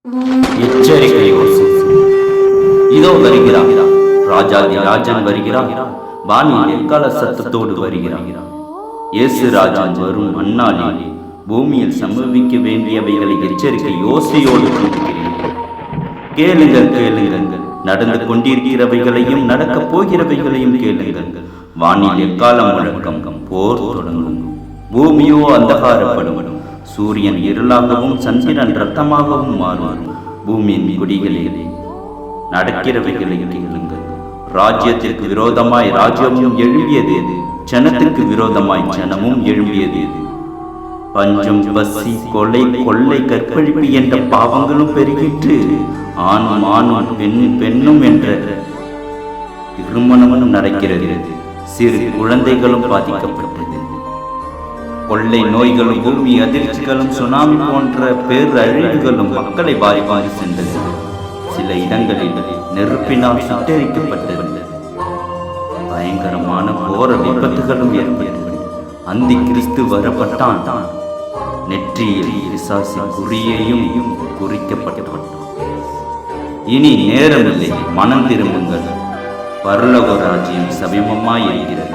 எச்சரிக்கை இதோ வருகிறான், ராஜாதி ராஜன் வருகிறான், வானில் எக்கால சத்தத்தோடு வருகிறான். இயேசு ராஜன் வரும் அந்நாளில் பூமியில் சம்பவிக்க வேண்டியவைகளை எச்சரிக்கை யோசையோடு கூறுகிறேன். கேளுங்கள், கேளுங்கள், நடந்து கொண்டிருக்கிறவைகளையும் நடக்கப் போகிறவைகளையும் கேளுங்கள். வானில் எக்காலம் முழக்கம், போர் தொடங்கும். பூமியோ அந்தகாரப்படும், சூரியன் இருளாகவும் சந்திரன் இரத்தமாகவும் மாறும். பூமியின் குடிகளிலே நடக்கிறவைகளை கேளுங்கள். ராஜ்யத்திற்கு விரோதமாய் ராஜ்யமும் எழும்பியது, ஜனத்துக்கு விரோதமாய் ஜனமும் எழும்பியது. பஞ்சம், பசி, கொலை, கொள்ளை, கற்பழிப்பு என்ற பாவங்களும் பெருகிட்டு, ஆணும் ஆணும் பெண்ணும் பெண்ணும் என்ற திருமணமும் நடக்கிறது. சிறு குழந்தைகளும் பாதிக்கப்பட்டது. கொள்ளை நோய்களும் பூமி அதிர்ச்சிகளும் சுனாமி போன்ற பேரழிவுகளும் மக்களை வாரி வாரி சென்றது. சில இடங்களில் நெருப்பினால் சுட்டரிக்கப்பட்டது. பயங்கரமான கோர விபத்துகளும் ஏற்பட்டது. அந்தி கிறிஸ்து வரப்பட்டான். நெற்றியில் பிசாசு குறியையும் குறிக்கப்பட்டான். இனி நேரமில்லை, மனம் திரும்புங்கள், பரலோக ராஜ்யம் சமீபமாய் இருக்கிறது.